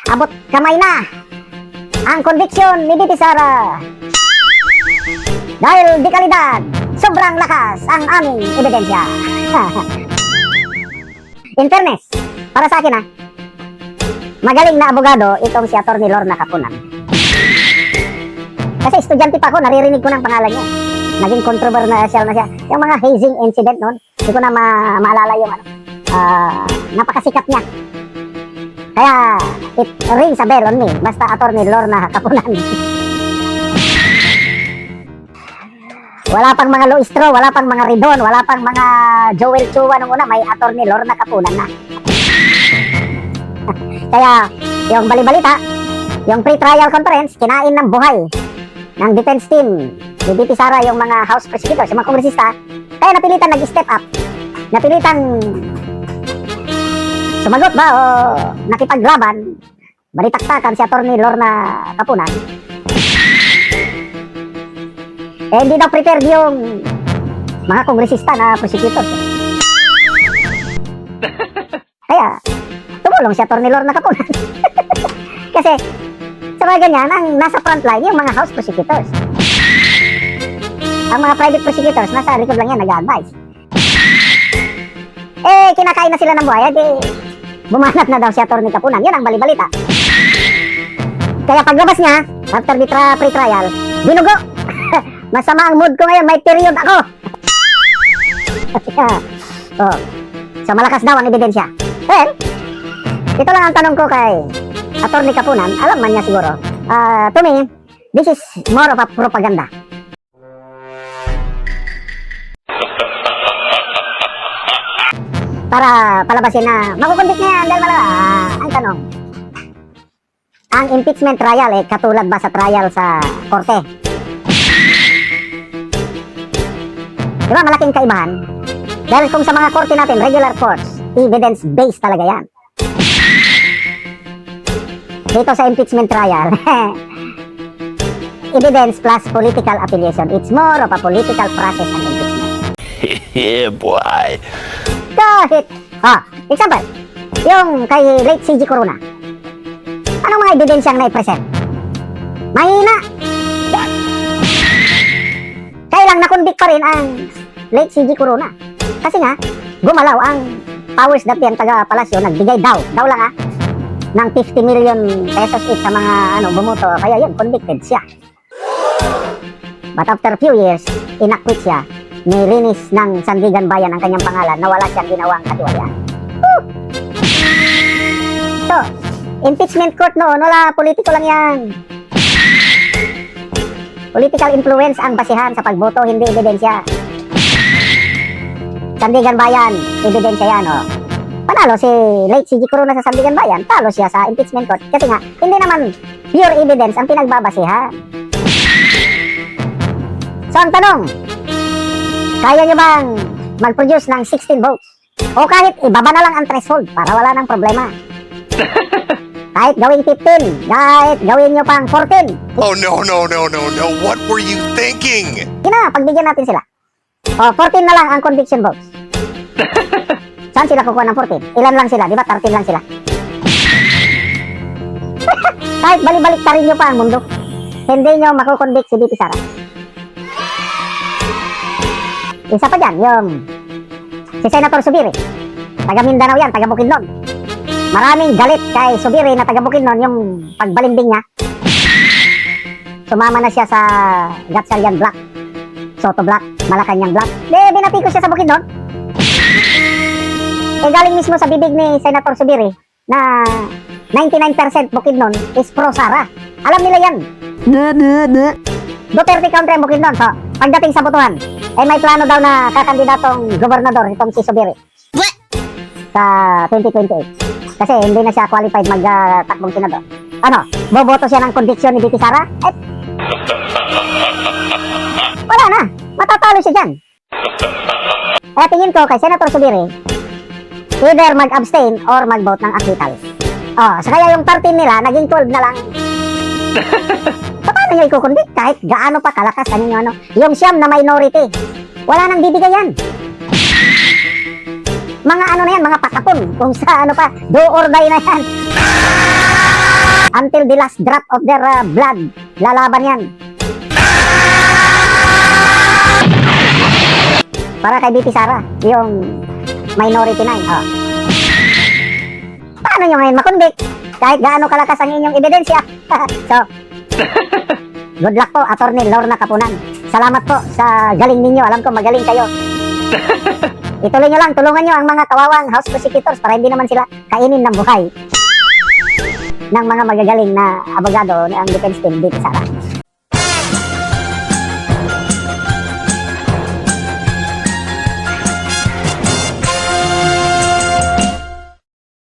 Abot kamay na ang conviction ni BP Sara. Dahil di kalidad, sobrang lakas ang aming ebidensya. In fairness, para sa akin magaling na abogado itong si Atty. Lorna Capunan. Kasi estudyante pa ako, naririnig ko ng pangalan niya. Naging controversial na siya. Yung mga hazing incident noon, hindi ko na maalala yung napakasikat niya. Kaya, it rings a bell on me. Basta Atty. Lorna Capunan. Wala pang mga Luistro, wala pang mga Ridon, wala pang mga Joel Chua nung una, may Atty. Lorna Capunan na. Kaya, yung balibalita, yung pre-trial conference, kinain ng buhay ng defense team ni BP Sara yung mga House prosecutors, yung mga kongresista. Kaya napilitan nag-step up, napilitan sumagot ba o nakipaglaban, balitaktakan si Atty. Lorna Capunan. Hindi daw prepared yung mga kongresista na prosecutors. Kaya, tumulong si Atty. Lorna Capunan. Kasi, sa mga ganyan, ang nasa frontline yung mga House prosecutors. Ang mga private prosecutors, nasa likod lang yan, nag-advise. Kinakain na sila ng buhay, bumanat na daw si Atty. Capunan. Yun ang balibalita. Kaya paglabas niya, after the pre-trial, binugo. Masama ang mood ko ngayon, may period ako. So malakas daw ang ebidensya. Well, ito lang ang tanong ko kay Atty. Capunan. Alam man niya siguro. To me, this is more of a propaganda. Para palabasin na makukonvict na yan dahil ang tanong, ang impeachment trial katulad ba sa trial sa korte? Diba malaking kaibahan? Dahil kung sa mga korte natin, regular courts, evidence-based talaga yan. Dito sa impeachment trial, evidence plus political affiliation. It's more of a political process ang impeachment. Yeah, boy. Kahit, example, yung kay late CG Corona. Anong mga ebidensyang na-present? Mahina. Kailang nakonvict pa rin ang late CG Corona. Kasi nga, gumalaw ang powers that yan taga-palasyo, nagbigay daw lang ng 50 million pesos each sa mga bumuto. Kaya yun, convicted siya. But after a few years, inacquit siya. Nilinis ng Sandigan Bayan ang kanyang pangalan na wala siyang ginawang katiwalian. So, impeachment court noon, wala, politiko lang yan. Political influence ang basihan sa pagboto, hindi ebidensya. Sandigan Bayan, ebidensya yan, Panalo si late CG Corona sa Sandigan Bayan, talo siya sa impeachment court. Kasi nga, hindi naman pure evidence ang pinagbabasihan. So, ang tanong, kaya nyo bang mag-produce ng 16 votes? O kahit ibaba na lang ang threshold para wala nang problema. Kahit gawing 15, kahit gawin nyo pang 14. Oh, no. What were you thinking? Yun na, pagbigyan natin sila. 14 na lang ang conviction votes. Saan sila kukuha ng 14? Ilan lang sila, di ba? 13 lang sila. Kahit balik-balik tarin nyo pa ang mundo, hindi nyo makukonvict si BP Sara. Isa pa dyan, yung si Senator Subiri. Taga Mindanao yan, taga Bukidnon. Maraming galit kay Subiri na taga Bukidnon yung pagbalimbing niya. Sumama na siya sa Gatchalian Block, Soto Block, Malacanang Block. Binati ko siya sa Bukidnon. Galing mismo sa bibig ni Senator Subiri na 99% Bukidnon is pro-Sara. Alam nila yan. Duterte country ang Bukidnon. So, pagdating sa botohan, may plano daw na kakandidatong gobernador itong si Subiri sa 2028. Kasi hindi na siya qualified mag-takbong senador. Boboto siya ng conviction ni BP Sara? Wala na. Matatalo siya dyan. Kaya tingin ko kay Senator Subiri, either mag-abstain or mag-vote ng acquittal. So kaya yung 13 nila, naging 12 na lang. Paano nyo i-convict? Kahit gaano pa kalakas yung siyam na minority, wala nang bibigay yan. Mga na yan, mga pakapon, kung sa pa, do or die na yan. until the last drop of their blood. Lalaban yan. Para kay BP Sara, yung minority 9. Oh. Paano nyo ngayon makonvict? Kahit gaano kalakas ang inyong ebidensya. So, good luck po, Attorney Lorna Kapunan. Salamat po sa galing ninyo. Alam ko magaling kayo. Ituloy nyo lang, tulungan nyo ang mga kawawang House Prosecutors para hindi naman sila kainin ng buhay ng mga magagaling na abogado ng defense team dito sa Sara.